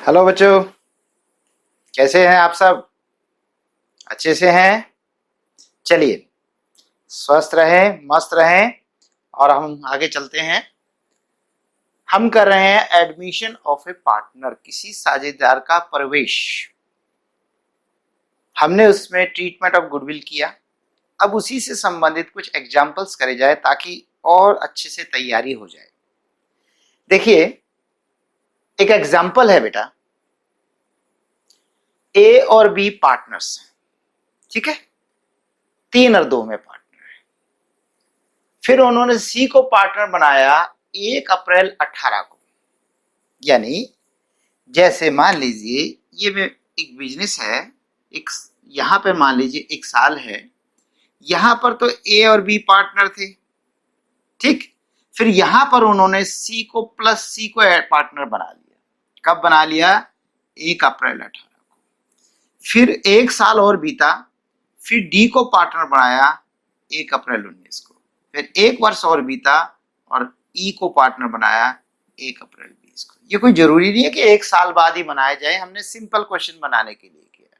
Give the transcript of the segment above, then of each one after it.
Hello बच्चों, कैसे हैं आप सब? अच्छे से हैं? चलिए, स्वस्थ रहें, मस्त रहें और हम आगे चलते हैं। हम कर रहे हैं एडमिशन ऑफ ए पार्टनर, किसी साझेदार का प्रवेश। हमने उसमें ट्रीटमेंट ऑफ गुडविल किया। अब उसी से संबंधित कुछ एग्जाम्पल्स करे जाए ताकि और अच्छे से तैयारी हो जाए। देखिए, एक एग्जाम्पल है बेटा, ए और बी पार्टनर्स, ठीक है, 3 और 2 में पार्टनर है। फिर उन्होंने सी को पार्टनर बनाया 1 अप्रैल 18 को। यानी जैसे मान लीजिए ये एक बिजनेस है, एक यहां पे मान लीजिए 1 साल है, यहां पर तो ए और बी पार्टनर थे, ठीक। फिर यहां पर उन्होंने सी को प्लस सी को पार्टनर बना लिया। कब बना लिया? 1 अप्रैल 18 को। फिर 1 साल और बीता, फिर डी को पार्टनर बनाया 1 अप्रैल 19 को। फिर 1 वर्ष और बीता और ई को पार्टनर बनाया 1 अप्रैल 20 को। ये कोई जरूरी नहीं है कि 1 साल बाद ही बनाया जाए, हमने सिंपल क्वेश्चन बनाने के लिए किया,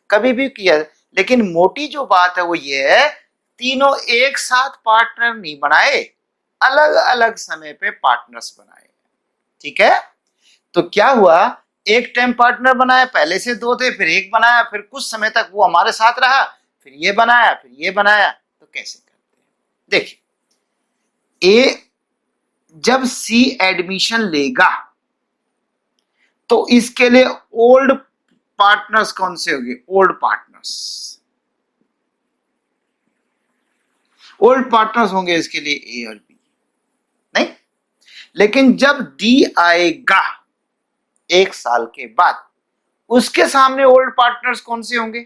कभी भी किया। लेकिन मोटी जो बात है वो ये है, तीनों एक साथ पार्टनर नहीं बनाए, अलग अलग समय पे पार्टनर्स बनाए, ठीक है। तो क्या हुआ, एक टाइम पार्टनर बनाया, पहले से 2 थे, फिर 1 बनाया, फिर कुछ समय तक वो हमारे साथ रहा, फिर ये बनाया, फिर ये बनाया। तो कैसे करते हैं? देखिए, ए जब सी एडमिशन लेगा तो इसके लिए ओल्ड पार्टनर्स कौन से होंगे? ओल्ड पार्टनर्स होंगे इसके लिए ए और बी, नहीं। लेकिन जब डी आएगा 1 साल के बाद, उसके सामने ओल्ड पार्टनर्स कौन से होंगे?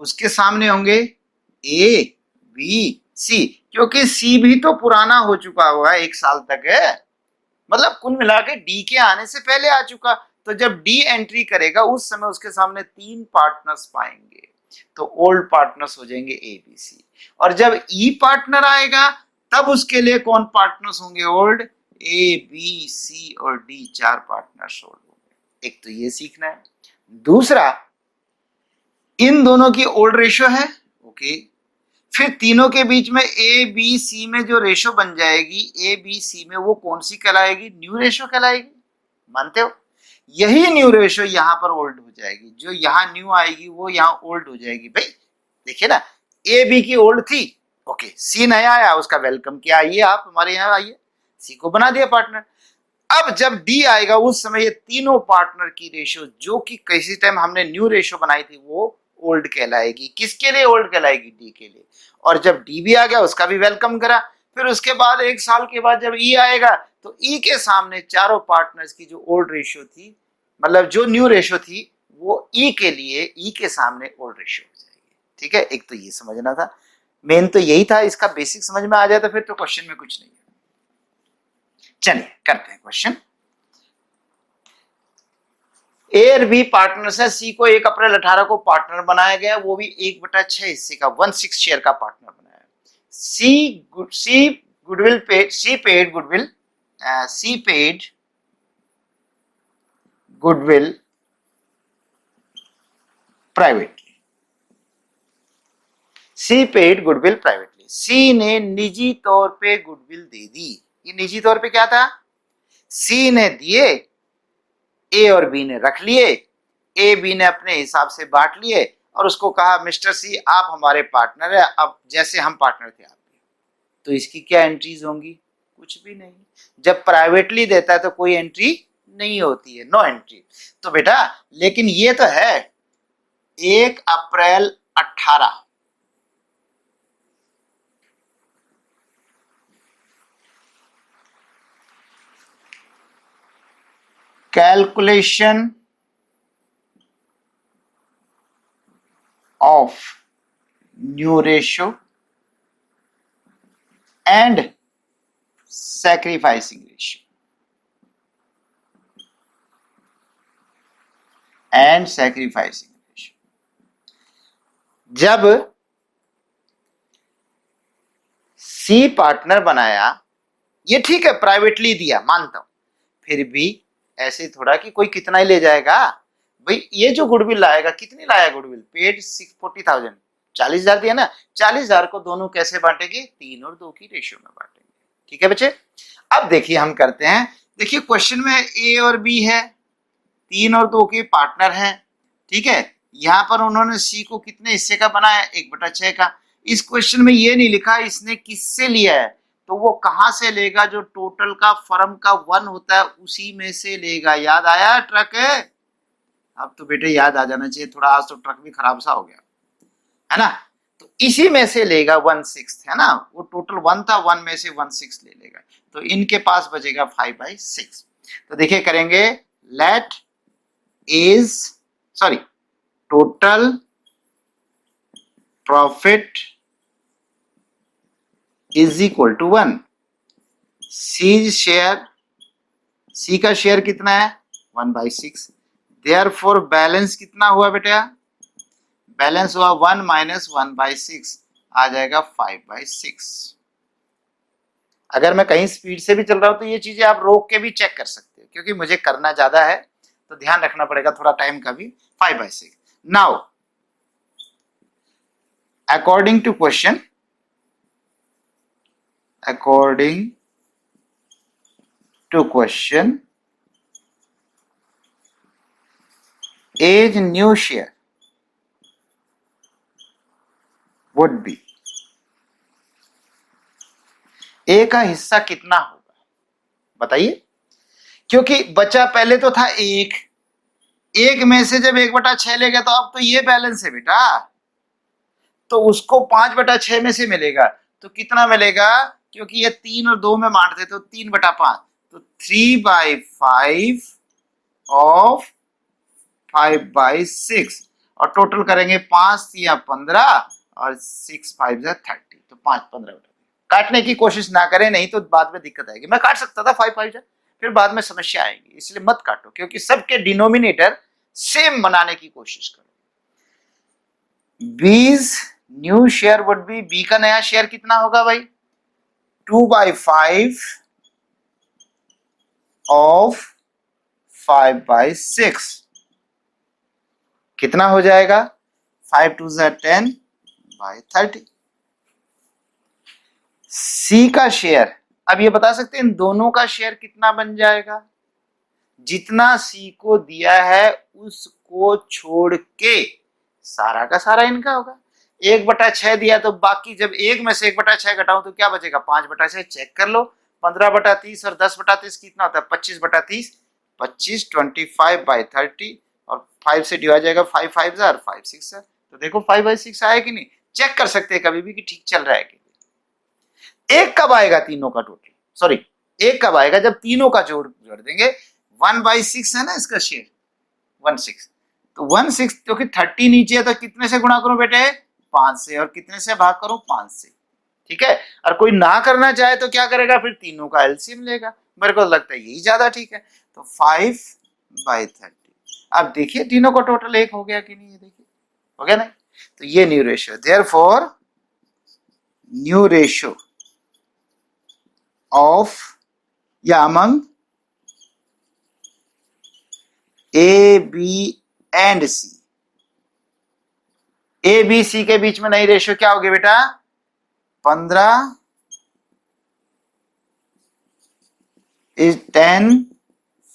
उसके सामने होंगे ए बी सी, क्योंकि सी भी तो पुराना हो चुका होगा, 1 साल तक है, मतलब कुल मिला के डी के आने से पहले आ चुका। तो जब डी एंट्री करेगा उस समय उसके सामने 3 पार्टनर्स पाएंगे, तो ओल्ड पार्टनर्स हो जाएंगे ए बी सी। और जब ई पार्टनर आएगा तब उसके लिए कौन पार्टनर्स होंगे? ओल्ड। ए बी सी और डी 4 पार्टनर्स ओल्ड होंगे। एक तो ये सीखना है। दूसरा, इन दोनों की ओल्ड रेशो है, ओके। फिर तीनों के बीच में ए बी सी में जो रेशो बन जाएगी ए बी सी में, वो कौन सी कहलाएगी? न्यू रेशो कहलाएगी। मानते हो? यही न्यू रेशो यहां पर ओल्ड हो जाएगी, जो यहां न्यू आएगी वो यहां ओल्ड हो जाएगी। भाई देखिए ना, ए बी की ओल्ड थी, ओके, सी नया आया, उसका वेलकम किया, आइए आप हमारे यहाँ आइए, सी को बना दिया पार्टनर। अब जब डी आएगा उस समय ये तीनों पार्टनर की रेशो, जो कि किसी टाइम हमने न्यू रेशो बनाई थी, वो ओल्ड कहलाएगी। किसके लिए ओल्ड कहलाएगी? डी के लिए। और जब डी भी आ गया उसका भी वेलकम करा। फिर उसके बाद 1 साल के बाद जब ई आएगा तो ई के सामने चारों पार्टनर्स की जो ओल्ड रेशो थी, मतलब जो न्यू रेशो थी, वो ई के लिए ई के सामने ओल्ड रेशो हो जाएगी, ठीक है। एक तो ये समझना था, मेन तो यही था, इसका बेसिक समझ में आ जाए तो फिर तो क्वेश्चन में कुछ नहीं है। चलिए करते हैं क्वेश्चन। ए और बी पार्टनर्स है, सी को 1 अप्रैल 18 को पार्टनर बनाया गया, वो भी 1/6 हिस्से का 1/6 शेयर का पार्टनर बनाया। सी गुडविल पेड, सी पेड गुडविल प्राइवेटली। सी पेड गुडविल प्राइवेटली। सी ने निजी तौर पे गुडविल दे दी। ये निजी तौर पे क्या था? सी ने दिए, ए और बी ने रख लिए, ए बी ने अपने हिसाब से बांट लिए और उसको कहा मिस्टर सी आप हमारे पार्टनर है, अब जैसे हम पार्टनर थे आप भी। तो इसकी क्या एंट्रीज होंगी? कुछ भी नहीं। जब प्राइवेटली देता है तो कोई एंट्री नहीं होती है, नो एंट्री। तो बेटा लेकिन ये तो है 1 अप्रैल 18, calculation of new ratio and sacrificing ratio जब सी पार्टनर बनाया, ये ठीक है प्राइवेटली दिया मानता हूं, फिर भी ऐसे ही थोड़ा कि कोई कितना ही ले जाएगा भाई। ये जो गुडविल लाएगा, कितनी लाया गुडविल, पेड 40,000, 40,000 दिया ना, 40,000 को दोनों कैसे बांटेंगे, 3 और 2 की रेशियो में बांटेंगे। ठीक है बच्चे, अब देखिए हम करते हैं। देखिए क्वेश्चन में ए और बी है, 3 और 2 के पार्टनर हैं। ठीक है, यहाँ पर उन्होंने सी को कितने हिस्से का बनाया, 1/6 का। इस क्वेश्चन में ये नहीं लिखा इसने किससे लिया है, तो वो कहां से लेगा, जो टोटल का फर्म का 1 होता है उसी में से लेगा। याद आया ट्रक है, अब तो बेटे याद आ जाना चाहिए थोड़ा, आज तो ट्रक भी खराब सा हो गया है ना। तो इसी में से लेगा 1/6 है ना, वो टोटल 1 था, 1 में से 1/6 ले लेगा, तो इनके पास बचेगा 5/6। तो देखिए करेंगे, let is sorry total profit is equal to 1। C share, C का शेयर कितना है 1/6, देयरफॉर बैलेंस कितना हुआ बेटा, बैलेंस हुआ 1 - 1/6, आ जाएगा 5/6। अगर मैं कहीं स्पीड से भी चल रहा हूं तो ये चीजें आप रोक के भी चेक कर सकते हो, क्योंकि मुझे करना ज्यादा है तो ध्यान रखना पड़ेगा थोड़ा टाइम का भी। 5/6। Now according to question, according to question, age new share would be, A का हिस्सा कितना होगा बताइए, क्योंकि बचा पहले तो था एक में से जब 1/6 ले गया तो अब तो ये बैलेंस है बेटा, तो उसको 5/6 में से मिलेगा, तो कितना मिलेगा, क्योंकि ये 3 और 2 में बांटते तो 3/5, तो 3/5 ऑफ 5/6, और टोटल करेंगे 5 या 15 और 6 5 या 30, तो 5/15। काटने की कोशिश ना करें, नहीं तो बाद में दिक्कत आएगी। मैं काट सकता था 5 5 फिर बाद में समस्या आएगी, इसलिए मत काटो, क्योंकि सबके डिनोमिनेटर सेम बनाने की कोशिश करो। B's new share would be, B का नया शेयर कितना होगा भाई, 2/5 ऑफ 5/6, कितना हो जाएगा, 5 2 10/30। सी का शेयर, अब ये बता सकते हैं इन दोनों का शेयर कितना बन जाएगा, जितना सी को दिया है उसको छोड़ के सारा का सारा इनका होगा। 1/6 दिया तो बाकी, जब एक में से 1/6 घटाऊं तो क्या बचेगा, 5/6, चेक कर लो। 15/30 और 10/30 कितना होता है, 25/30, 25 25/30, और 5 से डिवाइड जाएगा, 5 5 और 5 6, तो देखो 5/6 आया कि नहीं, चेक कर सकते हैं कभी भी कि ठीक चल रहा है कि। एक कब आएगा तीनों का टोटल, सॉरी एक कब आएगा, जब तीनों का जोड़ देंगे। 1/6 है ना इसका शेयर, 1/6, तो 1/6 क्योंकि 30 नीचे है तो कितने से गुणा करूं बेटे, 5 से, और कितने से भाग करूं, 5 से। ठीक है, और कोई ना करना चाहे तो क्या करेगा, फिर तीनों का एलसीएम लेगा। मेरे को लगता है यही ज्यादा ठीक है, तो 5/30। अब देखिए तीनों का टोटल 1 हो गया कि नहीं, ये देखिए हो गया ना, तो ये new ratio, therefore new ratio of या among A, B and C, A, B, C के बीच में नई रेशियो क्या होगी बेटा, 15 is 10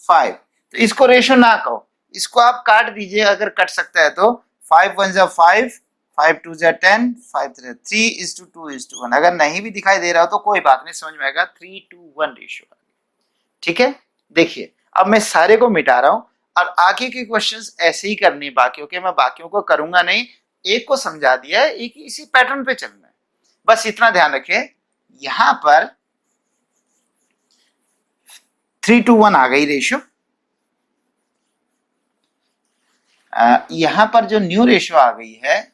5। तो इसको रेशियो ना कहो, इसको आप काट दीजिए, अगर कट सकता है तो 5 1 जा 5, 5 2 जा 10, 5 3:2:1। अगर नहीं भी दिखाई दे रहा हो तो कोई बात नहीं, समझ में आएगा, 3:1 रेशियो। ठीक है, देखिए अब मैं सारे को मिटा रहा हूं, और आगे के क्वेश्चंस ऐसे ही करने बाकियों के, मैं बाकियों को करूंगा नहीं, एक को समझा दिया है, एक इसी पैटर्न पे चलना है, बस इतना ध्यान रखिए। यहां पर 3:1 आ गई रेशियो, यहां पर जो न्यू रेशियो आ गई है,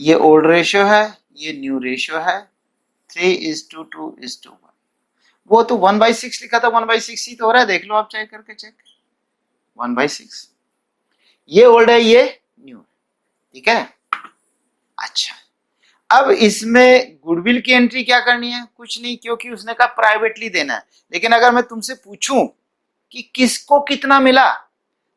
ये ओल्ड रेशियो है, ये न्यू रेशियो है, 3:2:1। वो तो 1/6 लिखा था, 1/6 ही तो हो रहा है, देख लो आप चेक करके, चेक 1/6, ये ओल्ड है ये न्यू है। ठीक है, अच्छा अब इसमें गुडविल की एंट्री क्या करनी है? कुछ नहीं, क्योंकि उसने कहा प्राइवेटली देना है। लेकिन अगर मैं तुमसे पूछूं कि किसको कितना मिला,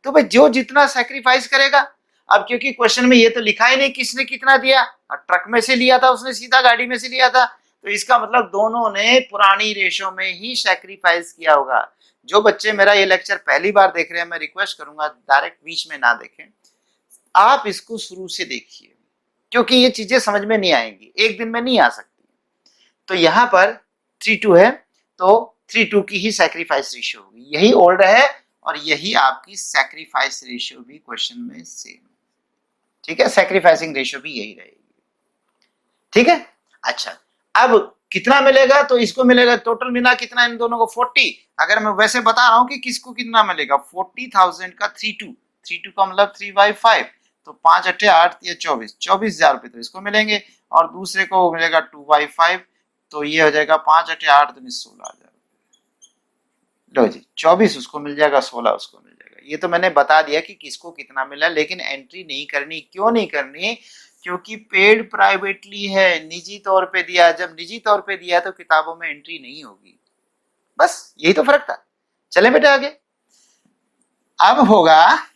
तो भाई जो जितना सैक्रिफाइस करेगा। अब क्योंकि क्वेश्चन में ये तो लिखा ही नहीं किसने कितना दिया, ट्रक में से लिया था उसने, सीधा गाड़ी में से लिया था, तो इसका मतलब दोनों ने पुरानी रेशो में ही सैक्रिफाइस किया होगा। जो बच्चे मेरा ये लेक्चर पहली बार देख रहे हैं, मैं रिक्वेस्ट करूंगा डायरेक्ट बीच में ना देखें, आप इसको शुरू से देखिए, क्योंकि ये चीजें समझ में नहीं आएंगी, एक दिन में नहीं आ सकती। तो यहाँ पर 3-2 है, तो 3-2 की ही सैक्रिफाइस रेशियो होगी, यही ओल्ड है और यही आपकी सैक्रिफाइस रेशियो भी क्वेश्चन में सेम। ठीक है, सैक्रिफाइसिंग रेशियो भी यही रहेगी। ठीक है, अच्छा अब कितना मिलेगा? तो इसको मिलेगा टोटल मिला कितना इन दोनों को 40। अगर मैं वैसे बता रहा हूं कि किसको कितना मिलेगा, 40,000 का 3-2 का मतलब 3/5, तो 5 8 8 या 24,000 रुपए तो इसको मिलेंगे, और दूसरे को मिलेगा 2/5, तो ये हो जाएगा 5 8 8 तो 16,000। लो जी, 24 उसको मिल जाएगा, 16 उसको मिल जाएगा। ये तो मैंने बता दिया कि किसको कितना मिला, लेकिन एंट्री नहीं करनी। क्यों नहीं करनी? क्योंकि पेड प्राइवेटली है, निजी तौर पे दिया। जब निजी तौर पे दिया तो किताबों में एंट्री नहीं होगी, बस यही तो फर्क था। चले बेटे आगे। अब होगा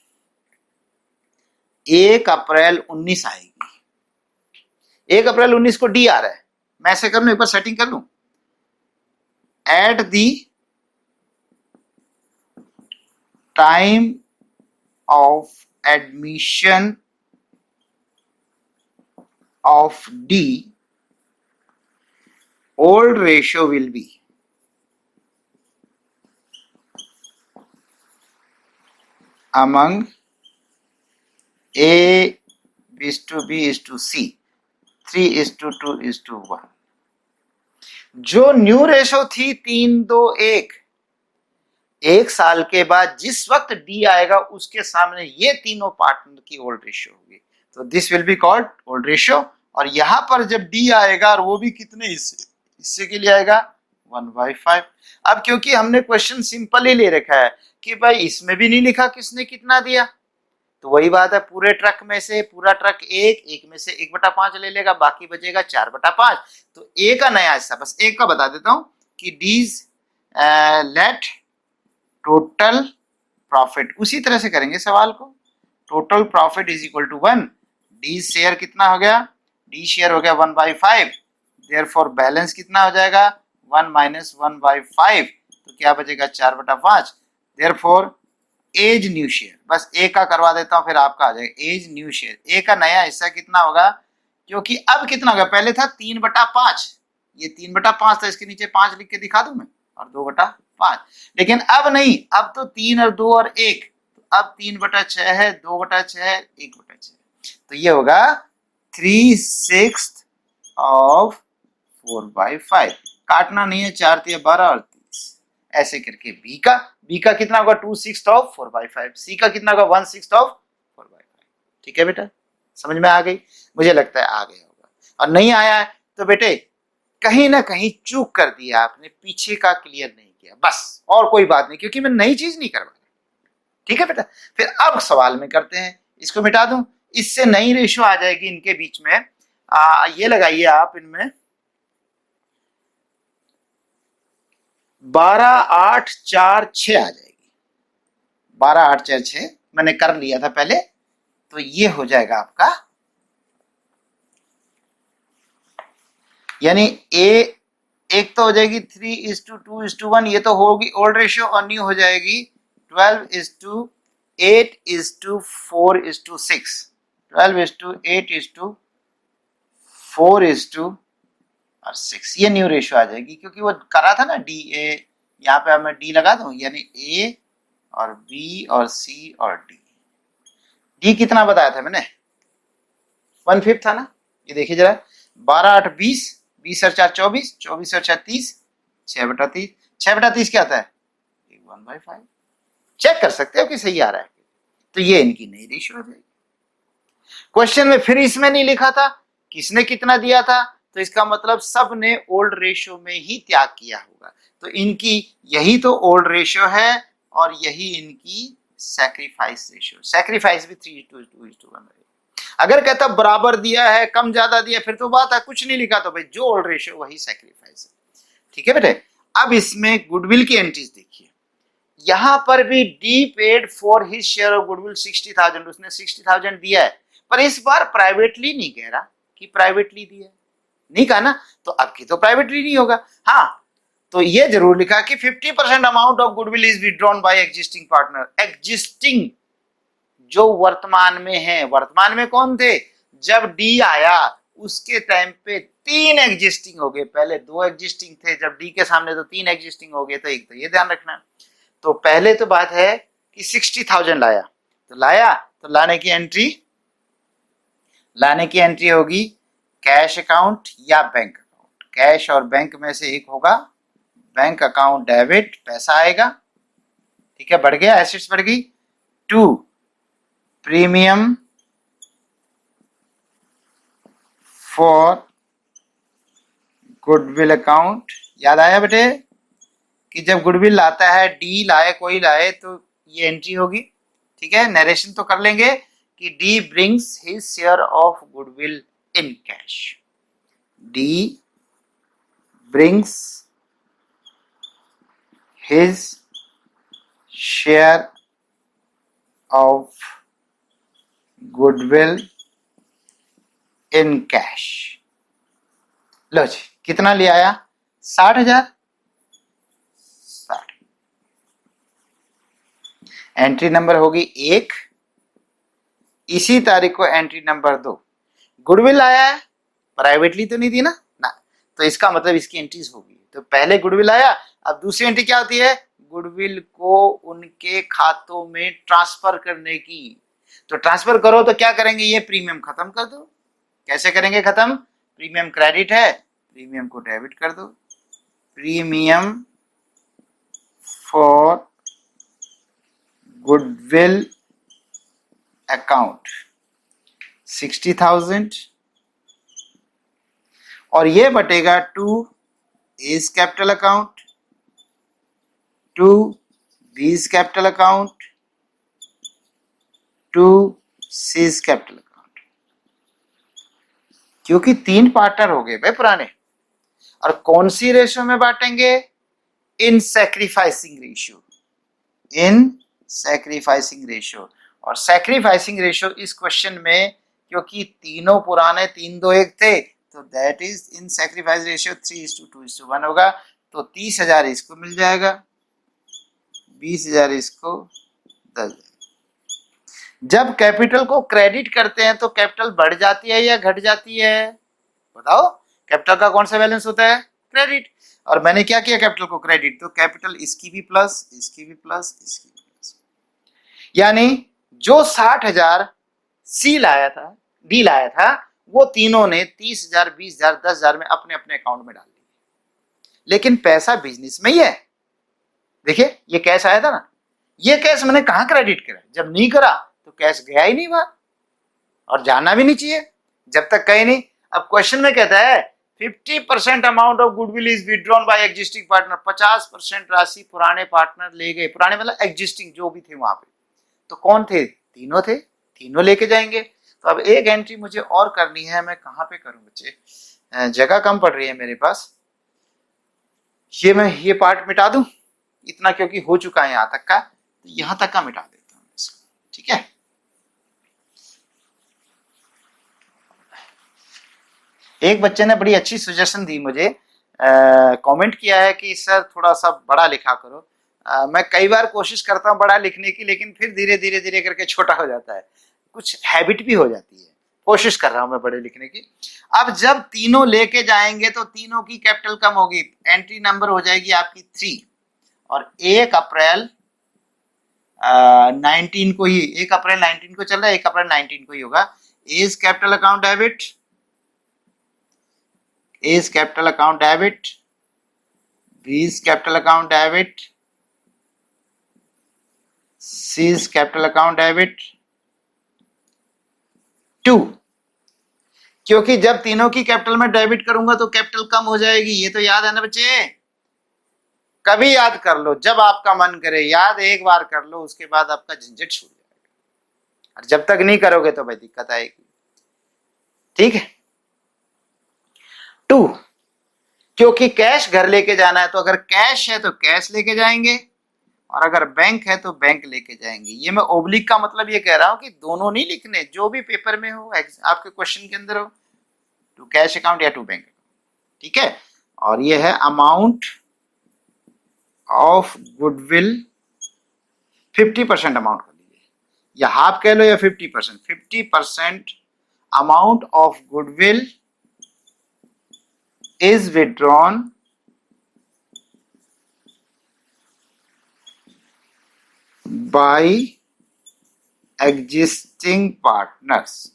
1 अप्रैल 19 आएगी, 1 अप्रैल 19 को डी आ रहा है। मैं ऐसे कर लूं, एक बार सेटिंग कर लूं, at the time of admission of D, old ratio will be among A is to B is to C, 3 is to 2 is to 1। जो न्यू रेशो थी 3-2-1, एक साल के बाद जिस वक्त डी आएगा उसके सामने ये तीनों पार्टनर की ओल्ड रेशियो होगी, तो this will be called old ratio. और यहां पर जब डी आएगा, और वो भी कितने हिस्से के लिए आएगा, 1/5। अब क्योंकि हमने क्वेश्चन सिंपल ही ले रखा है कि भाई इसमें भी नहीं लिखा किसने कितना दिया, तो वही बात है, पूरे ट्रक में से पूरा ट्रक एक में से 1/5 ले लेगा, बाकी बचेगा 4/5। तो ए का नया हिस्सा, बस एक का बता देता हूं कि डीज लेट टोटल प्रॉफिट, उसी तरह से करेंगे सवाल को। Total profit is equal to 1, D share कितना हो गया, डी शेयर हो गया 1/5, देयरफॉर बैलेंस कितना हो जाएगा 1 माइनस 1/5, तो क्या बचेगा 4/5। देयरफॉर एज न्यू शेयर, बस ए का करवा देता हूं फिर आपका आ जाएगा एज न्यू शेयर। ए का नया हिस्सा कितना होगा, क्योंकि अब कितना होगा, पहले था 3/5, ये 3/5 था, इसके नीचे 5 लिख के दिखा दूं मैं, और 2/5। लेकिन अब नहीं, अब तो 3 और 2 और 1, तो अब 3/6 है, 2/6 है, 1/6, तो ये होगा 3/6 ऑफ 4/5। काटना नहीं है, 4 × 12 और 30, ऐसे करके बी का कितना होगा 2/6 ऑफ 4/5, सी का कितना होगा 1/6 ऑफ 4/5। ठीक है बेटा, समझ में आ गई? मुझे लगता है आ गया होगा, और नहीं आया है तो बेटे कहीं ना कहीं चूक कर दिया आपने, पीछे का क्लियर नहीं किया, बस, और कोई बात नहीं, क्योंकि मैं नई चीज नहीं करवा। ठीक है बेटा, फिर अब सवाल में करते हैं, इसको मिटा दूं, इससे नई रेशियो आ जाएगी इनके बीच में। ये लगाइए आप इनमें 12 8 4 6 आ जाएगी, 12 8 4 6 मैंने कर लिया था पहले, तो ये हो जाएगा आपका, यानी ए एक तो हो जाएगी 3:2:1, ये तो होगी ओल्ड रेशियो, और न्यू हो जाएगी 12:8:4:6, 12:8:4:6, ये न्यू रेशियो आ जाएगी, क्योंकि वो करा था ना डी ए, यहाँ पे मैं डी लगा दूं, यानी ए और बी और सी और डी। डी कितना बताया था मैंने, 1/5 था ना, ये देखिए जरा, 12 8 20, 20 और 4 24, 24 और 6 30, 6/30, 6/30 क्या आता है 1/5, चेक कर सकते हो कि सही आ रहा है। तो ये इनकी नई रेशियो आ जाएगी। क्वेश्चन में फिर इसमें नहीं लिखा था किसने कितना दिया था, तो इसका मतलब सब ने ओल्ड रेशियो में ही त्याग किया होगा, तो इनकी यही तो ओल्ड रेशियो है, और यही इनकी सैक्रिफाइस रेशियो, सैक्रिफाइस भी 3:2:1 है। अगर कहता बराबर दिया है, कम ज्यादा दिया, फिर तो बात है, कुछ नहीं लिखा तो भाई जो ओल्ड रेशियो वही सैक्रिफाइस है। ठीक है बेटे। अब इसमें गुडविल की एंट्रीज देखिए, यहां पर भी D paid for his share of goodwill 60,000, उसने 60,000 दिया है, पर इस बार प्राइवेटली नहीं कह रहा कि प्राइवेटली दिया है, नहीं कहा ना, तो अब की तो प्राइवेटली नहीं होगा। हाँ, तो ये जरूर लिखा कि 50% amount of goodwill is withdrawn bye existing partner. Existing जो वर्तमान में है, वर्तमान में कौन थे, जब डी आया उसके टाइम पे 3 एग्जिस्टिंग हो गए, पहले 2 एग्जिस्टिंग थे, जब डी के सामने तो 3 एग्जिस्टिंग हो गए, तो एक तो ये ध्यान रखना। तो पहले तो बात है कि 60,000 लाया, तो लाने की एंट्री होगी कैश अकाउंट या बैंक अकाउंट। कैश और बैंक में से एक होगा, बैंक अकाउंट डेबिट, पैसा आएगा, ठीक है, बढ़ गया, एसेट्स बढ़ गई। 2 प्रीमियम फॉर गुडविल अकाउंट। याद आया बेटे कि जब गुडविल लाता है, डी लाए, कोई लाए, तो ये एंट्री होगी। ठीक है, नरेशन तो कर लेंगे कि D brings his share of goodwill in cash. D brings his share of goodwill in cash. लो जी, कितना ले आया, 60,000। एंट्री नंबर होगी 1। इसी तारीख को एंट्री नंबर 2 गुडविल आया है, प्राइवेटली तो नहीं दी ना, तो इसका मतलब इसकी एंट्रीज होगी। तो पहले गुडविल आया, अब दूसरी एंट्री क्या होती है, गुडविल को उनके खातों में ट्रांसफर करने की। तो ट्रांसफर करो तो क्या करेंगे, ये प्रीमियम खत्म कर दो। कैसे करेंगे खत्म, प्रीमियम क्रेडिट है, प्रीमियम को डेबिट कर दो। प्रीमियम फॉर गुडविल अकाउंट 60,000 और ये बटेगा 2 एज कैपिटल अकाउंट, 2 बीज capital account, 2 seize capital account. क्योंकि 3 पार्टनर हो गए भाई पुराने, और कौन सी रेशियो में बांटेंगे, इन सैक्रिफाइसिंग रेशियो, इन सैक्रिफाइसिंग रेशियो। और सैक्रिफाइसिंग रेशियो इस क्वेश्चन में, क्योंकि तीनों पुराने 3, 2, 1 थे, तो that is in sacrifice ratio 3:2:1 होगा। तो 30,000 इसको मिल जाएगा, 20,000 इसको, 10,000। जब कैपिटल को क्रेडिट करते हैं तो कैपिटल बढ़ जाती है या घट जाती है, बताओ। कैपिटल का कौन सा बैलेंस होता है, क्रेडिट। और मैंने क्या किया कैपिटल को क्रेडिट, तो कैपिटल इसकी भी प्लस, इसकी भी प्लस, इसकी भी प्लस। यानी जो 60,000 सी लाया था, डी लाया था, वो तीनों ने 30,000, 20,000, 10,000 में अपने अपने अकाउंट में डाल दिया। लेकिन पैसा बिजनेस में ही है। देखिए ये कैश आया था ना, ये कैश मैंने कहां क्रेडिट करा, जब नहीं करा तो कैश गया ही नहीं बाहर, और जाना भी नहीं चाहिए जब तक कहीं नहीं। अब क्वेश्चन में कहता है 50% amount of goodwill is withdrawn bye existing partner. 50% राशि पुराने पार्टनर ले गए, पुराने मतलब एग्जिस्टिंग जो भी थे वहां पे। तो कौन थे, तीनों थे, तीनों लेके जाएंगे। तो अब एक एंट्री मुझे और करनी है, मैं कहां पे करूं बच्चे, जगह कम पड़ रही है मेरे पास। मैं ये पार्ट मिटा दूं इतना, क्योंकि हो चुका है यहां तक का, तो यहां तक का मिटा देता हूं इसको। ठीक है, एक बच्चे ने बड़ी अच्छी सजेशन दी मुझे, कमेंट किया है कि सर थोड़ा सा बड़ा लिखा करो। मैं कई बार कोशिश करता हूँ बड़ा लिखने की, लेकिन फिर धीरे धीरे धीरे करके छोटा हो जाता है, कुछ हैबिट भी हो जाती है। कोशिश कर रहा हूं मैं बड़े लिखने की। अब जब तीनों लेके जाएंगे तो तीनों की कैपिटल कम होगी, एंट्री नंबर हो जाएगी आपकी 3, और 1 अप्रैल 19 को ही, 1 अप्रैल 19 को चल रहा है, 1 अप्रैल 19 को ही होगा। A's capital account debit, A's capital account debit, B's capital account debit, C's capital account debit 2। क्योंकि जब तीनों की कैपिटल में डेबिट करूंगा तो कैपिटल कम हो जाएगी, ये तो याद है ना बच्चे। कभी याद कर लो, जब आपका मन करे याद एक बार कर लो, उसके बाद आपका झंझट छूट जाएगा। और जब तक नहीं करोगे तो भाई दिक्कत आएगी। ठीक है। 2, क्योंकि कैश घर लेके जाना है, तो अगर कैश है तो कैश लेके जाएंगे, और अगर बैंक है तो बैंक लेके जाएंगे। ये मैं ओब्लिक का मतलब ये कह रहा हूं कि दोनों नहीं लिखने, जो भी पेपर में हो, आपके क्वेश्चन के अंदर हो, टू कैश अकाउंट या टू बैंक अकाउंट, ठीक है। और ये है अमाउंट ऑफ गुडविल, 50% अमाउंट कर लीजिए, या हाफ कह लो या 50%, 50% amount of goodwill is withdrawn by existing partners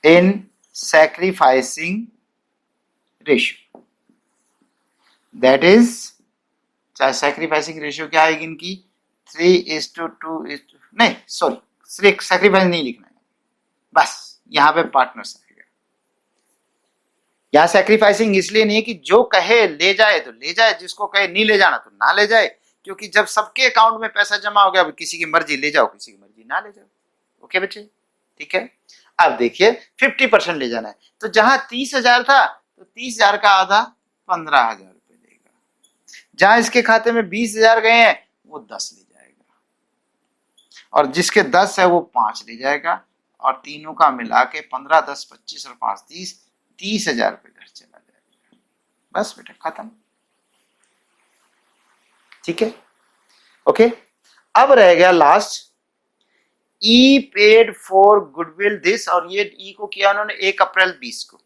in sacrificing ratio, that is, चाहे सैक्रिफाइसिंग रेशियो क्या आएगी इनकी, 3:2, नहीं सॉरी, सैक्रिफाइस नहीं लिखना है, बस यहां पे पार्टनर्स आएगा। यहां सैक्रिफाइसिंग इसलिए नहीं है कि जो कहे ले जाए तो ले जाए, जिसको कहे नहीं ले जाना तो ना ले जाए, क्योंकि जब सबके अकाउंट में पैसा जमा हो गया, किसी की मर्जी ले जाओ, किसी की मर्जी ना ले जाओ। ओके बच्चे, ठीक है। अब देखिए 50% ले जाना है, तो जहां 30,000 था तो 30,000 का आधा 15,000 रुपए देगा। जहां इसके खाते में 20,000 गए हैं वो 10 ले जाएगा, और जिसके 10 है वो 5 ले जाएगा, और तीनों का मिला के 15, 10, 25 और 5, 30,000 रुपए घर चला जाएगा। बस बेटा खत्म, ठीक है। ओके, अब रह गया last, E paid for goodwill this, और ये ई को किया उन्होंने 1 अप्रैल 20 को।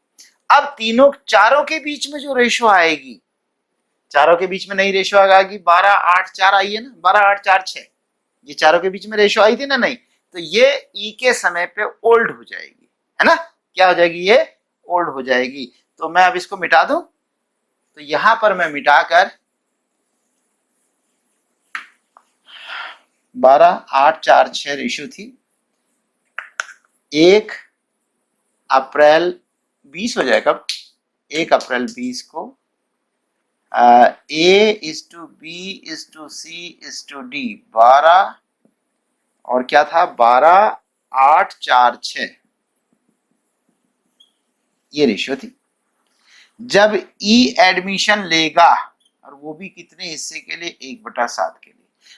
अब तीनों चारों के बीच में जो रेशो आएगी, चारों के बीच में नई रेशो आएगी 12:8:4 आई है ना, 12:8:4:6, ये चारों के बीच में रेशो आई थी ना, नहीं, तो ये ई के समय पे ओल्ड हो जाएगी, है ना, क्या हो जाएगी, ये ओल्ड हो जाएगी। तो मैं अब इसको मिटा दूं, तो यहां पर मैं मिटाकर 12:8:4:6 रेशियो थी, 1 अप्रैल 20 हो जाएगा, 1 अप्रैल 20 को A:B:C:D 12, और क्या था 12:8:4:6, ये रेशियो थी। जब ई एडमिशन लेगा, और वो भी कितने हिस्से के लिए, 1/7 के लिए।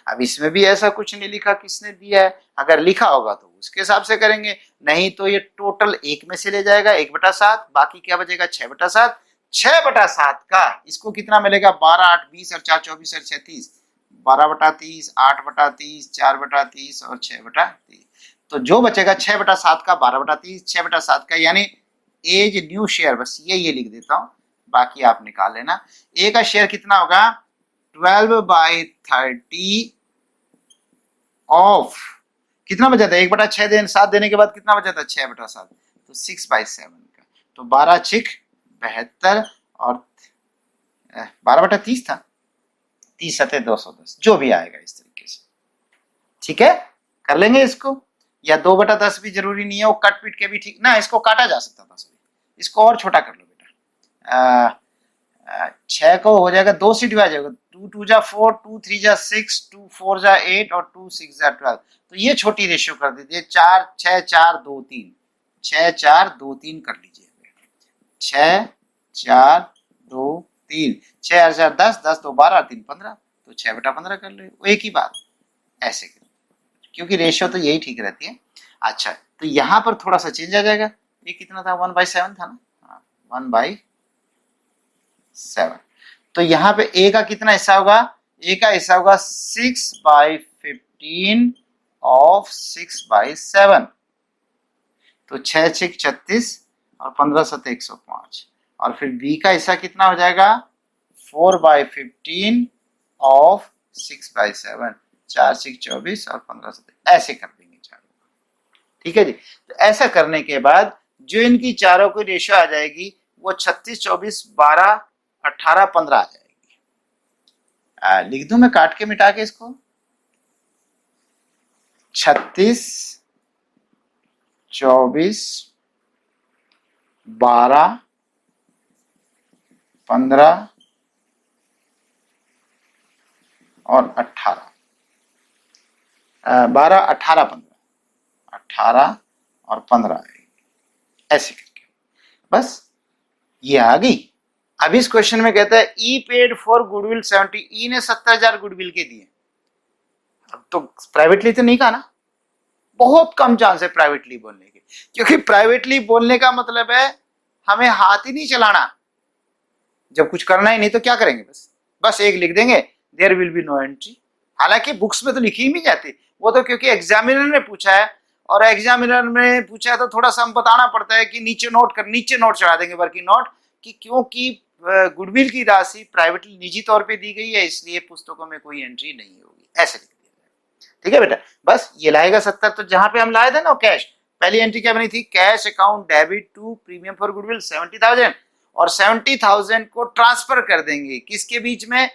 अब इसमें भी ऐसा कुछ नहीं लिखा किसने दिया है, अगर लिखा होगा तो उसके हिसाब से करेंगे, नहीं तो ये टोटल 1 में से ले जाएगा 1/7, बाकी क्या बचेगा 6/7, 6/7 का इसको कितना मिलेगा, 12:8:20 और 4:24 और 6:30, 12/30, 8/30, 4/30 और 6/30, तो जो बचेगा 6/7 का, 12/30, 6/7 का, यानी एज न्यू शेयर, बस ये लिख देता हूं, बाकी आप निकाल लेना। ए का शेयर कितना होगा, 12/30 ऑफ, कितना बचा था, 1/6 देने 7 देने के बाद कितना बचा था, 6/7, तो 6/7 का, तो 12×6 = 72, और 12/30 था, 30×7 = 210, जो भी आएगा इस तरीके से, ठीक है, कर लेंगे इसको। या 2/10 भी जरूरी नहीं है, वो कट पीट के भी ठीक ना, इसको काटा जा सकता था, इसको और छोटा कर लो बेटा, 6 को हो जाएगा 2 से डिवाइड हो जाएगा, 2×2 = 4, 2×3 = 6, 2×4 = 8 और 2×6 = 12, तो ये छोटी रेशियो कर दीजिए, 4, 6, 4, 2, 3, 6, 4, 2, 3 कर लीजिए, 6, 4, 2, 3, 6 और 4 10, 10 2 12, 3 15, तो 6/15 कर लो, एक ही बात, ऐसे कर, क्योंकि रेशियो तो यही ठीक रहती है। अच्छा, तो यहां पर थोड़ा सा चेंज आ जाएगा, ये कितना था, 1/7 था ना, 1/7, तो यहाँ पे ए का कितना हिस्सा होगा, ए का हिस्सा होगा 6/15 ऑफ 6/7, तो 6×6 = 36 और 15×7 = 105, और फिर बी का हिस्सा कितना हो जाएगा, 4/15 ऑफ 6/7, 4×6 = 24 और 15×7, ऐसे कर देंगे चारों, ठीक है जी। तो ऐसा करने के बाद जो इनकी चारों की रेशियो आ जाएगी वो 36, 24, 12, 18, 15 आ जाएगी। लिख दूं मैं काट के मिटा के इसको, 36, 24, 12, 15 और 18, 12, 18, 15, 18, और 15 आएगी, ऐसे करके। बस ये आ गई। अब इस क्वेश्चन में कहता है ई पेड फॉर गुडविल 70, ई ने 70,000 गुडविल के दिए। अब तो प्राइवेटली तो नहीं कहा ना, बहुत कम चांस है प्राइवेटली बोलने के, क्योंकि प्राइवेटली बोलने का मतलब है हमें हाथ ही नहीं चलाना, जब कुछ करना ही नहीं तो क्या करेंगे, बस एक लिख देंगे there will be no entry. हालांकि बुक्स में तो लिखी ही नहीं जाती, वो तो क्योंकि एग्जामिनर ने पूछा है, और एग्जामिनर ने पूछा है तो थोड़ा सा हम बताना पड़ता है कि नीचे नोट चढ़ा देंगे, वर्किंग नोट, कि क्योंकि गुडविल की राशि प्राइवेटली निजी तौर पे दी गई है, इसलिए पुस्तकों में कोई एंट्री नहीं होगी, ऐसे लिख दिया जाए। ठीक है बेटा, बस ये लाएगा 70। तो जहां पे हम लाए थे ना कैश, पहली एंट्री क्या बनी थी, cash account debit to premium for goodwill 70,000, और 70,000 को ट्रांसफर कर देंगे किसके बीच में,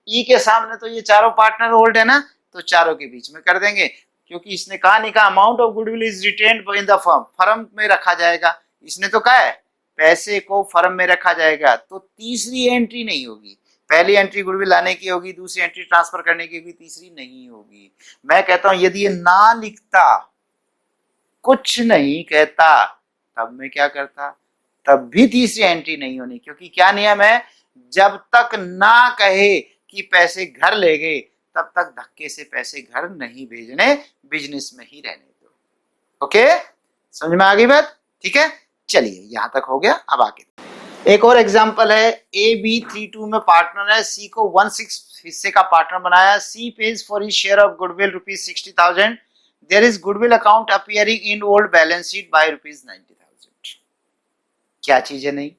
ई के सामने तो ये चारों पार्टनर होल्ड है ना, तो चारों के बीच में कर देंगे, क्योंकि इसने कहा नहीं कहा amount of goodwill is retained in the firm, firm में रखा जाएगा, इसने तो कहा है पैसे को फर्म में रखा जाएगा, तो तीसरी एंट्री नहीं होगी। पहली एंट्री गुडविल लाने की होगी, दूसरी एंट्री ट्रांसफर करने की होगी, तीसरी नहीं होगी। मैं कहता हूं यदि ये ना लिखता, कुछ नहीं कहता, तब मैं क्या करता, तब भी तीसरी एंट्री नहीं होनी, क्योंकि क्या नियम है, जब तक ना कहे कि पैसे घर ले गए तब तक धक्के से पैसे घर नहीं भेजने, बिजनेस में ही रहने दो। ओके, समझ में आ गई बात? ठीक है, चलिए यहां तक हो गया। अब आगे एक और एग्जांपल है, ए बी 3-2 में पार्टनर है, सी को 1/6 हिस्से का पार्टनर बनाया, C pays for his share of goodwill ₹60,000, there is goodwill account appearing in old balance sheet by ₹90,000। क्या चीज है, नहीं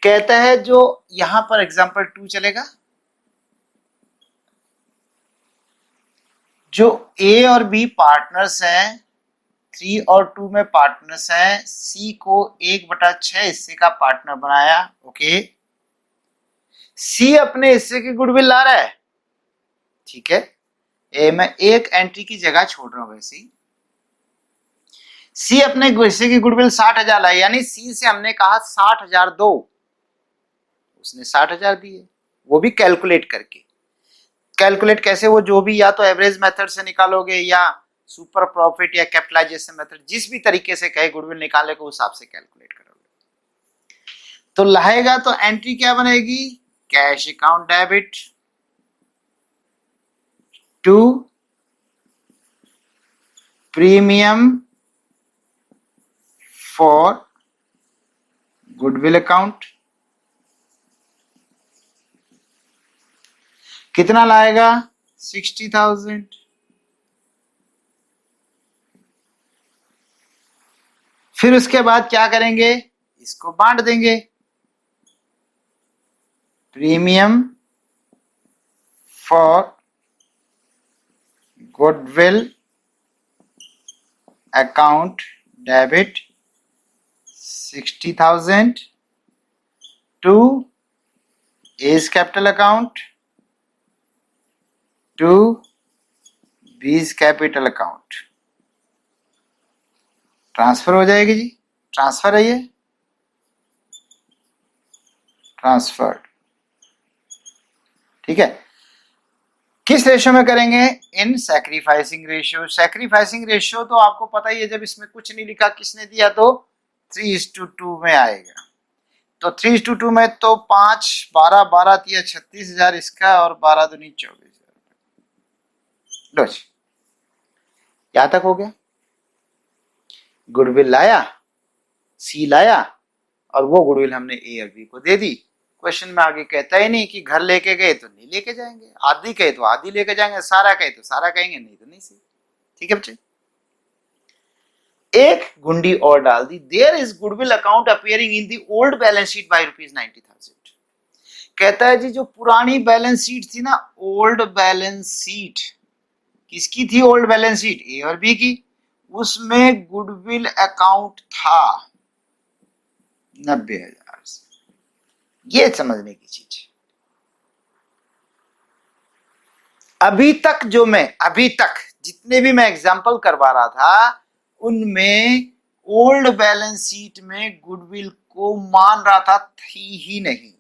कहता है, जो यहां पर एग्जांपल 2 चलेगा, जो ए और बी पार्टनर्स हैं, 3 और 2 में पार्टनर्स हैं, सी को 1/6 हिस्से का पार्टनर बनाया। ओके, सी अपने हिस्से की गुडविल ला रहा है, ठीक है, ए मैं एक एंट्री की जगह छोड़ रहा हूं, वैसे सी अपने हिस्से की गुडविल 60,000 लाई, यानी सी से हमने कहा 60,000 दो, उसने 60,000 दिए, वो भी कैलकुलेट करके। कैलकुलेट कैसे, वो जो भी, या तो एवरेज मेथड से निकालोगे या सुपर प्रॉफिट या कैपिटलाइजेशन मेथड, जिस भी तरीके से कहे गुडविल निकालने को, उस हिसाब से कैलकुलेट करोगे। तो लाएगा तो एंट्री क्या बनेगी, cash account debit to premium for goodwill account, कितना लाएगा, 60,000, फिर उसके बाद क्या करेंगे, इसको बांट देंगे, premium for goodwill account debit 60,000 to A's capital account to B's capital account, transfer हो जाएगी जी, ट्रांसफर है ये, ट्रांसफर्ड। ठीक है, किस रेशियो में करेंगे, इन सैक्रिफाइसिंग रेशियो। सैक्रिफाइसिंग रेशियो तो आपको पता ही है, जब इसमें कुछ नहीं लिखा किसने दिया तो 3:2 में आएगा। तो 3:2 में तो 5, 12, 12 दिया 36,000 इसका, और 12 दूनी 24,000। लो जी, यहां तक हो गया। गुडविल लाया, सी लाया, और वो गुडविल हमने ए और बी को दे दी। क्वेश्चन में आगे कहता ही नहीं कि घर लेके गए तो नहीं लेके जाएंगे, आधी कहे तो आधी लेके जाएंगे, सारा कहे तो सारा कहेंगे, नहीं तो नहीं सही। ठीक है बच्चे, एक गुंडी और डाल दी, there is goodwill account appearing in the old balance sheet by ₹90,000। कहता है जी, जो पुरानी बैलेंस शीट थी ना, ओल्ड बैलेंस शीट, किसकी थी ओल्ड बैलेंस शीट, ए और बी की, उसमें गुडविल अकाउंट था 90,000। ये समझने की चीज। अभी तक जितने भी मैं एग्जांपल करवा रहा था, उनमें ओल्ड बैलेंस शीट में गुडविल को मान रहा था, थी ही नहीं,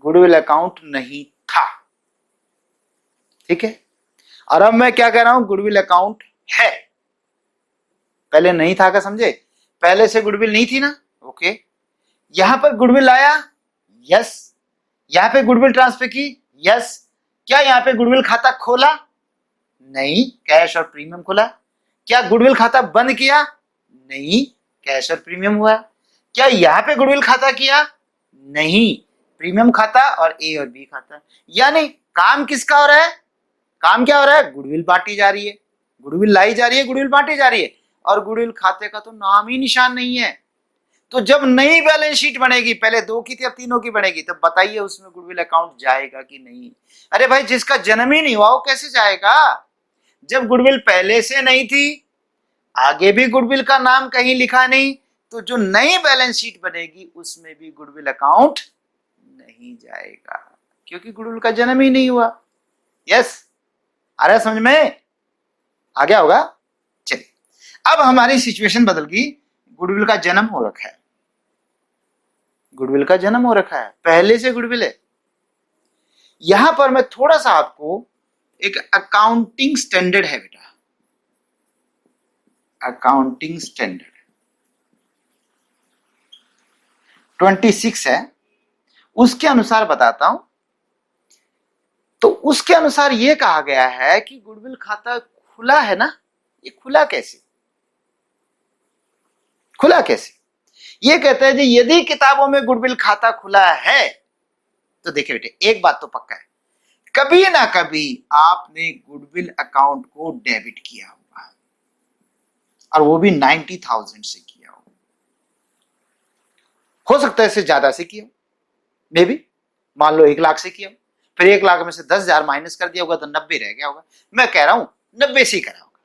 गुडविल अकाउंट नहीं था। ठीक है, और अब मैं क्या कह रहा हूं, गुडविल अकाउंट है। पहले नहीं था का समझे, पहले से गुडविल नहीं थी ना, ओके। यहां पर गुडविल आया, यस। यहां पे गुडविल ट्रांसफर की, यस। क्या यहां पे गुडविल खाता खोला? नहीं, कैश और प्रीमियम खोला। क्या गुडविल खाता बंद किया? नहीं, कैश और प्रीमियम हुआ। क्या यहां पे गुडविल खाता किया? नहीं, प्रीमियम खाता और ए और बी खाता। यानी काम किसका हो रहा है? काम क्या हो रहा है? गुडविल बांटी जा रही है, गुडविल लाई जा रही है, गुडविल बांटी जा रही है, और गुडविल खाते का तो नाम ही निशान नहीं है। तो जब नई बैलेंस शीट बनेगी, पहले 2 की थी अब 3 की बनेगी, तो बताइए उसमें गुडविल अकाउंट जाएगा कि नहीं? अरे भाई, जिसका जन्म ही नहीं हुआ वो कैसे जाएगा? जब गुडविल पहले से नहीं थी, आगे भी गुडविल का नाम कहीं लिखा नहीं, तो जो नई बैलेंस शीट बनेगी उसमें भी गुडविल अकाउंट नहीं जाएगा, क्योंकि गुडविल का जन्म ही नहीं हुआ। यस, आ रहा है समझ में? आ गया होगा। चलिए, अब हमारी सिचुएशन बदल गई, गुडविल का जन्म हो रखा है, गुडविल का जन्म हो रखा है, पहले से गुडविल है। यहां पर मैं थोड़ा सा आपको एक अकाउंटिंग स्टैंडर्ड है बेटा, अकाउंटिंग स्टैंडर्ड 26 है, उसके अनुसार बताता हूं। तो उसके अनुसार यह कहा गया है कि गुडविल खाता खुला है ना, ये खुला कैसे? खुला कैसे? ये कहते हैं जी, यदि किताबों में गुडविल खाता खुला है, तो देखिए बेटे, एक बात तो पक्का है, कभी ना कभी आपने गुडविल अकाउंट को डेबिट किया होगा, और वो भी 90,000 से किया हो सकता है इससे ज्यादा से किया हो, मे बी मान लो 1 लाख से किया हो, फिर 1 लाख में से 10,000 माइनस कर दिया होगा तो 90 रह गया होगा। मैं कह रहा हूं 90 से ही करा होगा।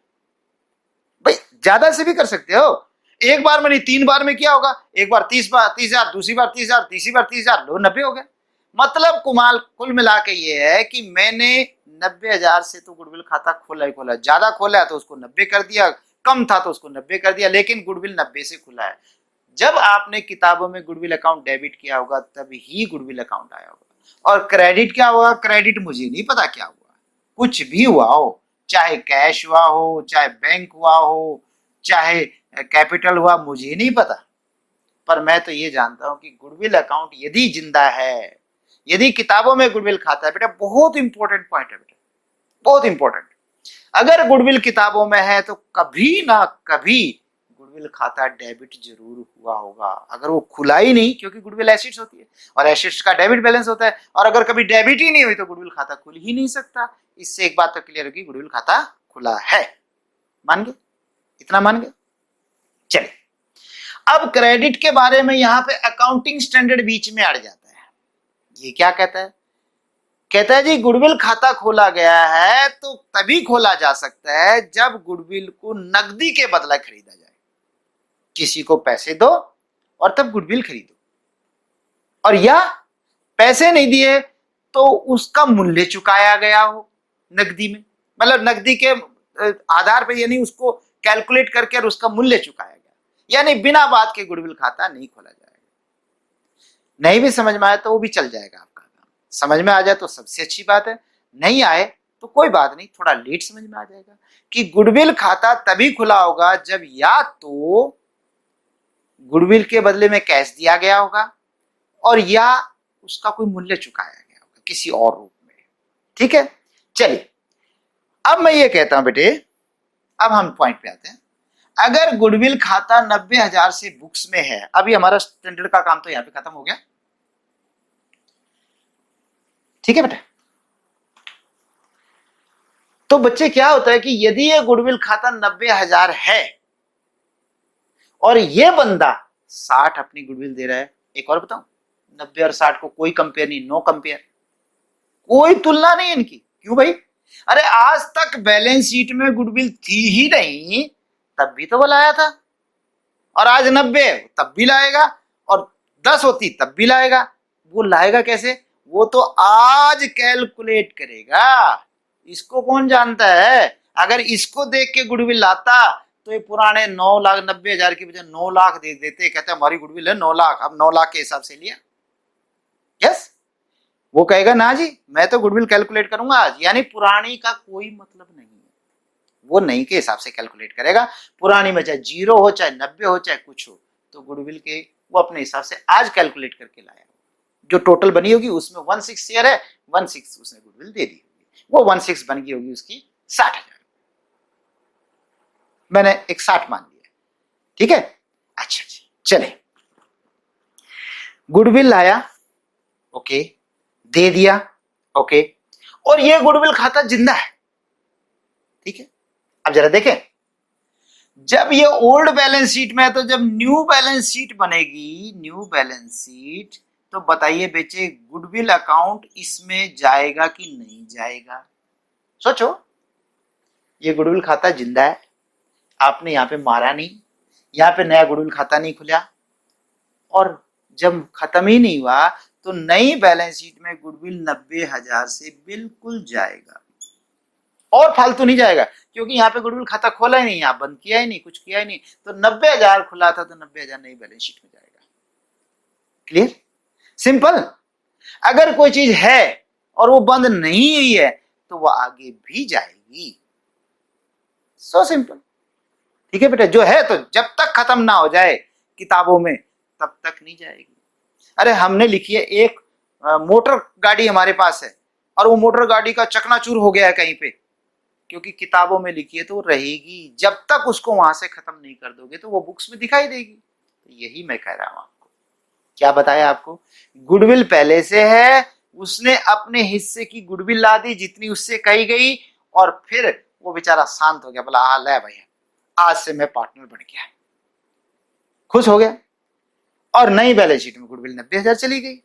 भाई ज्यादा से भी कर सकते हो, एक बार में नहीं 3 बार में किया होगा, एक बार 30,000, दूसरी बार 30,000, तीसरी बार 30,000, लो 90 हो गया। मतलब कुल मिला के ये है कि मैंने 90,000 से तो गुडविल खाता खोला ही खोला, ज्यादा खोला है तो उसको 90 कर दिया, कम था तो उसको 90 कर दिया, लेकिन गुडविल 90 से खुला है। जब आपने किताबों में गुडविल अकाउंट डेबिट किया होगा तब ही गुडविल अकाउंट आया होगा। और क्रेडिट क्या होगा? क्रेडिट मुझे नहीं पता क्या हुआ, कुछ भी हुआ हो, चाहे कैश हुआ हो, चाहे बैंक हुआ हो, चाहे कैपिटल हुआ, मुझे नहीं पता, पर मैं तो ये जानता हूं कि गुडविल अकाउंट यदि जिंदा है, यदि किताबों में गुडविल खाता है, बेटा बहुत इंपॉर्टेंट पॉइंट है बेटा, बहुत इंपॉर्टेंट। अगर गुडविल किताबों में है तो कभी ना कभी गुडविल खाता डेबिट जरूर हुआ होगा। अगर वो खुला ही नहीं, क्योंकि गुडविल एसेट्स होती है और एसेट्स का डेबिट बैलेंस होता है, और अगर कभी डेबिट ही नहीं हुई तो गुडविल खाता खुल ही नहीं सकता। इससे एक बात तो क्लियर होगी, गुडविल खाता खुला है। मान गए? इतना मान गए? चलिए, अब क्रेडिट के बारे में यहां पे अकाउंटिंग स्टैंडर्ड बीच में अड़ जाता है। ये क्या कहता है? कहता है जी, गुडविल खाता खोला गया है तो तभी खोला जा सकता है जब गुडविल को नकदी के बदला खरीदा जाए। किसी को पैसे दो और तब गुडविल खरीदो, और या पैसे नहीं दिए तो उसका मूल्य चुकाया गया हो नकदी में, मतलब नकदी के आधार पर, यानी उसको कैलकुलेट करके और उसका मूल्य चुकाया गया, यानी बिना बात के गुडविल खाता नहीं खोला जाएगा। नहीं भी समझ में आए तो वो भी चल जाएगा आपका काम, समझ में आ जाए तो सबसे अच्छी बात है, नहीं आए तो कोई बात नहीं, थोड़ा लेट समझ में आ जाएगा कि गुडविल खाता तभी खुला होगा जब या तो गुडविल के बदले में कैश दिया गया होगा, और या उसका कोई मूल्य चुकाया गया होगा किसी और रूप में। ठीक है, चलिए अब मैं ये कहता हूं बेटे, अब हम पॉइंट पे आते हैं। अगर गुडविल खाता 90,000 से बुक्स में है, अभी हमारा स्टैंडर्ड का काम तो यहां पे खत्म हो गया, ठीक है बेटा। तो बच्चे क्या होता है कि यदि ये गुडविल खाता 90,000 है और ये बंदा 60 अपनी गुडविल दे रहा है, एक और बताऊं, 90 और 60 को कोई कंपेयर नहीं, नो कंपेयर, कोई तुलना नहीं इनकी। क्यों भाई? अरे आज तक बैलेंस शीट में गुडविल थी ही नहीं, तब भी तो वो लाया था, और आज 90 तब भी लाएगा, और 10 होती तब भी लाएगा। वो लाएगा कैसे? वो तो आज कैलकुलेट करेगा, इसको कौन जानता है? अगर इसको देख के गुडविल लाता तो ये पुराने 9,90,000 की बजाय 9 लाख दे देते, कहते हमारी गुडविल है 9 लाख, अब 9 लाख के हिसाब से लिया। यस, वो कहेगा ना जी मैं तो गुडविल कैलकुलेट करूंगा आज, यानी पुरानी का कोई मतलब नहीं है, वो नई के हिसाब से कैलकुलेट करेगा। पुरानी में चाहे 0 हो, चाहे 90 हो, चाहे कुछ हो, तो गुडविल के वो अपने हिसाब से आज कैलकुलेट करके लाया। जो टोटल बनी होगी उसमें 16 शेयर है, 16 उसने गुडविल दे दी होगी, वो 16 बन गई होगी उसकी 60,000। मैंने एक 60 मान लिया, ठीक है। अच्छा जी, चले, गुडविल लाया, ओके, दे दिया, ओके, और ये गुडविल खाता जिंदा है, ठीक है। अब जरा देखें, जब ये ओल्ड बैलेंस शीट में है, तो जब न्यू बैलेंस शीट बनेगी, न्यू बैलेंस शीट, तो बताइए बेचे गुडविल अकाउंट इसमें जाएगा कि नहीं जाएगा? सोचो, ये गुडविल खाता जिंदा है, आपने यहां पे मारा नहीं, यहां पे नया गुडविल खाता नहीं खुला, और जब खत्म ही नहीं हुआ तो नई बैलेंस शीट में गुडविल 90,000 से बिल्कुल जाएगा, और फालतू नहीं जाएगा, क्योंकि यहाँ पे गुडविल खाता खोला ही नहीं, आप बंद किया ही नहीं, कुछ किया ही नहीं, तो 90,000 खुला था तो 90,000 नई बैलेंस शीट में जाएगा। Clear, simple. अगर कोई चीज है और वो बंद नहीं हुई है तो वो आगे भी जाएगी, सो सिंपल, ठीक है बेटा। जो है तो जब तक खत्म ना हो जाए किताबों में तब तक नहीं जाएगी। अरे हमने लिखी है एक मोटर गाड़ी हमारे पास है, और वो मोटर गाड़ी का चकनाचूर हो गया है कहीं पे, क्योंकि किताबों में लिखी है तो वो रहेगी, जब तक उसको वहां से खत्म नहीं कर दोगे तो वो बुक्स में दिखाई देगी। तो यही मैं कह रहा हूं आपको, क्या बताया आपको, गुडविल पहले से है, उसने अपने हिस्से की गुडविल ला दी जितनी उससे कही गई, और फिर वो बेचारा शांत हो गया, बोला हाँ ले भाई, आज से मैं पार्टनर बन गया, खुश हो गया, और नई बैलेंस शीट में गुडविल 90,000 चली गई,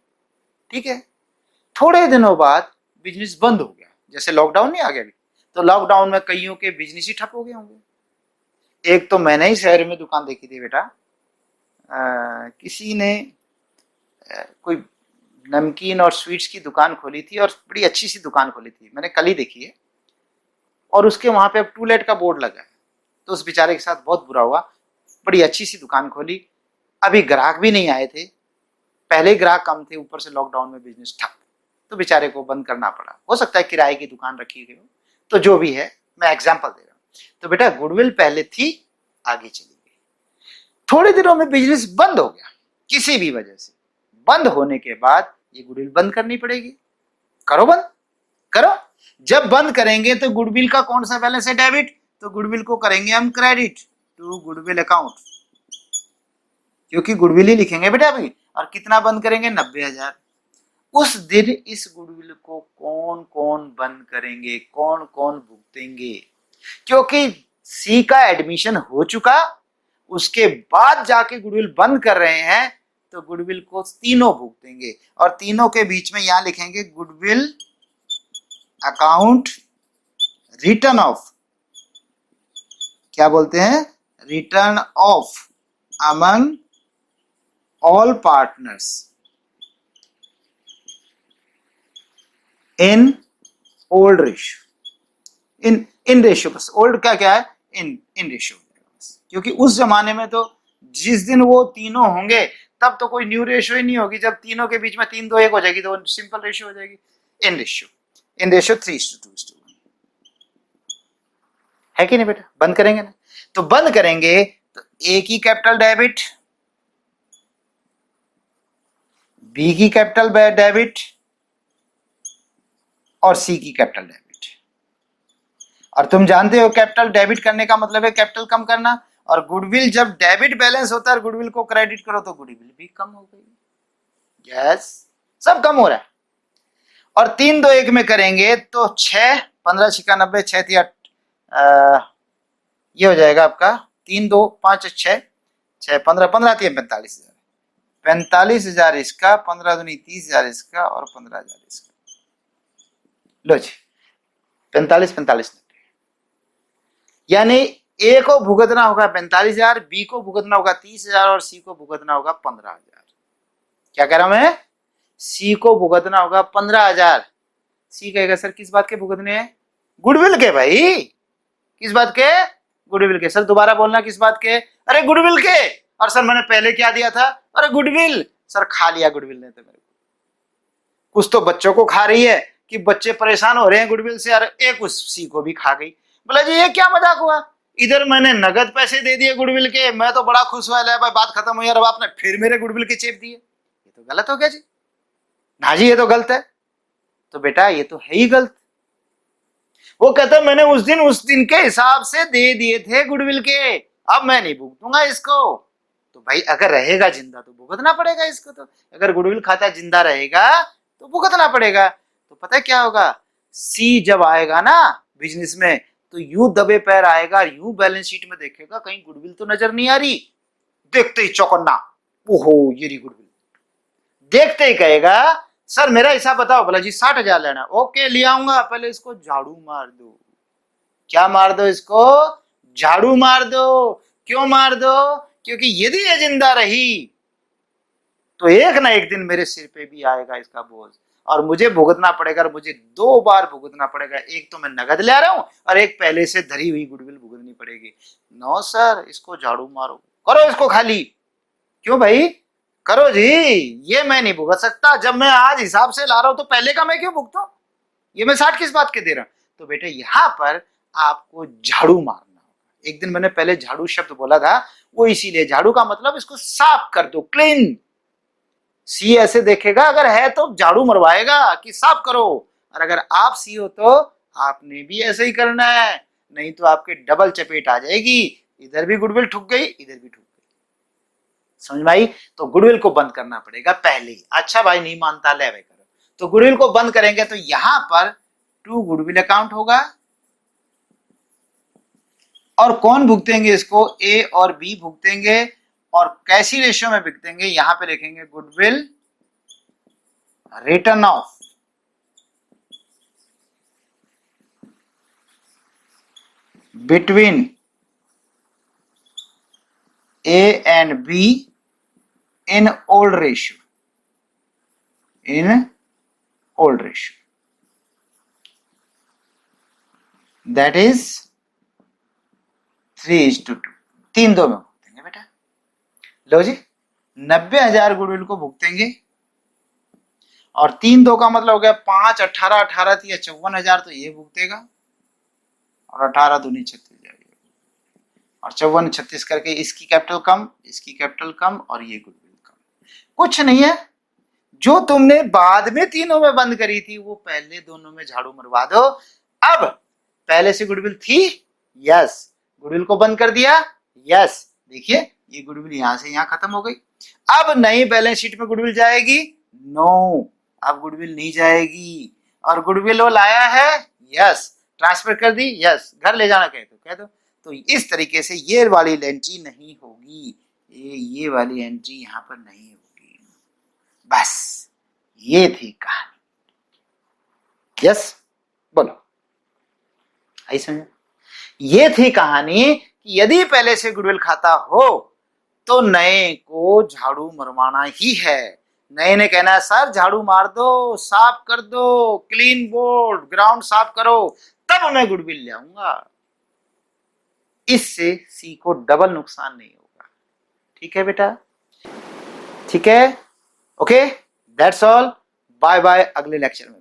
ठीक है। थोड़े दिनों बाद बिजनेस बंद हो गया, जैसे लॉकडाउन नहीं आ गया, तो लॉकडाउन में कईयों के बिजनेस ही ठप हो गए होंगे। एक तो मैंने ही शहर में दुकान देखी थी बेटा, किसी ने कोई नमकीन और स्वीट्स की दुकान खोली थी, और बड़ी अच्छी सी दुकान खोली थी, मैंने कल ही देखी है, और उसके वहां पे अब टूलेट का बोर्ड लगा है, तो उस बेचारे के साथ बहुत बुरा हुआ। बड़ी अच्छी सी दुकान खोली, अभी ग्राहक भी नहीं आए थे, पहले ग्राहक कम थे, ऊपर से लॉकडाउन में बिजनेस ठप, तो बेचारे को बंद करना पड़ा। हो सकता है किराए की दुकान रखी गई हो, तो जो भी है मैं एग्जांपल दे रहा हूं। तो बेटा गुडविल पहले थी, आगे चली गई, थोड़े दिनों में बिजनेस बंद हो गया, किसी भी वजह से बंद होने के बाद ये गुडविल बंद करनी पड़ेगी। करो बंद, करो। जब बंद करेंगे तो गुडविल का कौन सा बैलेंस है, डेबिट, तो गुडविल को करेंगे हम क्रेडिट टू गुडविल अकाउंट, क्योंकि गुडविल ही लिखेंगे बेटा अभी। और कितना बंद करेंगे, 90,000। उस दिन इस गुडविल को कौन कौन बंद करेंगे, कौन कौन भुगतेंगे, क्योंकि सी का एडमिशन हो चुका, उसके बाद जाके गुडविल बंद कर रहे हैं, तो गुडविल को तीनों भुगतेंगे, और तीनों के बीच में यहां लिखेंगे गुडविल अकाउंट रिटर्न ऑफ, क्या बोलते हैं, return of among all partners in old ratio, in ratio, बस ओल्ड का क्या है, इन रेशियो, क्योंकि उस जमाने में तो जिस दिन वो तीनों होंगे तब तो कोई न्यू रेशियो ही नहीं होगी, जब तीनों के बीच में 3 2 1 हो जाएगी तो सिंपल रेशियो हो जाएगी, इन रेशियो 3:2:1 है कि नहीं बेटा। बंद करेंगे ना, तो बंद करेंगे तो ए की कैपिटल डेबिट, बी की कैपिटल डेबिट, और सी की कैपिटल डेबिट। और तुम जानते हो कैपिटल डेबिट करने का मतलब है कैपिटल कम करना, और गुडविल जब डेबिट बैलेंस होता है गुडविल को क्रेडिट करो तो गुडविल भी कम हो गई, यस, सब कम हो रहा है। और 3 2 1 में करेंगे तो 6 15 6 90, 6 3 ये हो जाएगा आपका 3 2 5 6 6 15 15 3 45,000, 45,000 इसका, 15 दूनी 30,000 इसका, और 15,000 इसका। लो जी, 45 45 यानी ए को भुगतना होगा 45,000, बी को भुगतना होगा 30,000, और सी को भुगतना होगा 15,000। क्या कह रहा हूं मैं, सी को भुगतना होगा 15,000। सी कहेगा सर किस बात के भुगतने हैं, गुडविल के भाई, किस बात के, गुडविल के। सर दोबारा बोलना, किस बात के, अरे गुडविल के। और सर मैंने पहले क्या दिया था, अरे गुडविल। सर खा लिया गुडविल ने तो मेरे को, कुछ तो बच्चों को खा रही है कि बच्चे परेशान हो रहे हैं गुडविल से, और एक उस सी को भी खा गई। बोला जी ये क्या मजाक हुआ, इधर मैंने नगद पैसे दे दिए गुडविल के, मैं तो बड़ा खुश हुआ, ले भाई बात खत्म हुई, और अब आपने फिर मेरे गुडविल के चेप दिए, ये तो गलत हो गया जी। ना जी ये तो गलत है। तो बेटा ये तो है ही गलत। वो कहता मैंने उस दिन के हिसाब से दे दिए थे गुडविल के, अब मैं नहीं भुगतूंगा इसको। तो भाई अगर रहेगा जिंदा तो भुगतना पड़ेगा इसको, तो अगर गुडविल खाता जिंदा रहेगा तो भुगतना पड़ेगा। तो पता है क्या होगा, सी जब आएगा ना बिजनेस में तो यूं दबे पैर आएगा, यूं बैलेंस शीट में देखेगा कहीं गुडविल तो नजर नहीं आ रही, देखते ही चौकन्ना, ओहो ये रही गुडविल। देखते ही कहेगा सर मेरा हिसाब बताओ। बोला जी 60,000 लेना, ओके ले आऊंगा, पहले इसको झाड़ू मार दो। क्या मार दो इसको, झाड़ू मार दो। क्यों मार दो, क्योंकि यदि ये जिंदा रही तो एक ना एक दिन मेरे सिर पे भी आएगा इसका बोझ, और मुझे भुगतना पड़ेगा, और मुझे 2 बार भुगतना पड़ेगा, एक तो मैं नगद ले रहा हूं और एक पहले से धरी हुई गुडविल भुगतनी पड़ेगी। नो सर इसको झाड़ू मारो, करो इसको खाली। क्यों भाई, करो जी, ये मैं नहीं भुगत सकता, जब मैं आज हिसाब से ला रहा हूं तो पहले का मैं क्यों भुगतूं, ये मैं 60 किस बात के दे रहा हूं। तो बेटे यहां पर आपको झाड़ू मारना होगा। एक दिन मैंने पहले झाड़ू शब्द बोला था, वो इसीलिए, झाड़ू का मतलब इसको साफ कर दो, क्लीन। सी ऐसे देखेगा, अगर है तो झाड़ू मरवाएगा कि साफ करो, और अगर आप सी हो तो आपने भी ऐसे ही करना है, नहीं तो आपके डबल चपेट आ जाएगी, इधर भी गुडविल ठुक गई, इधर भी ठुक गई। समझ में आई। तो गुडविल को बंद करना पड़ेगा पहले ही। अच्छा भाई नहीं मानता, ले भाई करो। तो गुडविल को बंद करेंगे तो यहां पर टू गुडविल अकाउंट होगा, और कौन भुगतेंगे इसको, ए और बी भुगतेंगे, और कैसी रेशियो में भुगतेंगे, यहां पे लिखेंगे goodwill written off between A and B in old ratio, in old ratio, that is 3:2, 3:2 में भुगतेंगे बेटा। लो जी 90,000 गुडविल को भुगतेंगे, और 3:2 का मतलब हो गया 5, 18, 18 थी 54,000, तो ये भुगतेगा, और 18 दूनी 36 जाएगी, और 54 36 करके इसकी कैपिटल कम, इसकी कैपिटल कम, और ये गुडविल कुछ नहीं है। जो तुमने बाद में तीनों में बंद करी थी वो पहले दोनों में झाड़ू मरवा दो। अब पहले से गुडविल थी, यस, गुडविल को बंद कर दिया, यस, देखिए ये गुडविल यहां से यहां खत्म हो गई। अब नई बैलेंस शीट में गुडविल जाएगी, नो, अब गुडविल नहीं जाएगी। और गुडविल वो लाया है, यस, ट्रांसफर कर दी, यस, घर ले जाना कह दो। तो इस तरीके से ये वाली एंट्री नहीं होगी, ये वाली एंट्री यहां पर नहीं होगी। बस ये थी कहानी। यस बोलो, आई समझ। ये थी कहानी कि यदि पहले से गुडविल खाता हो तो नए को झाड़ू मरवाना ही है। नए ने कहना है सर झाड़ू मार दो, साफ कर दो, क्लीन बोर्ड, ग्राउंड साफ करो, तब मैं गुडविल ले आऊंगा। इससे सी को डबल नुकसान नहीं होगा। ठीक है बेटा, ठीक है, okay, that's all, bye bye, अगले लेक्चर में।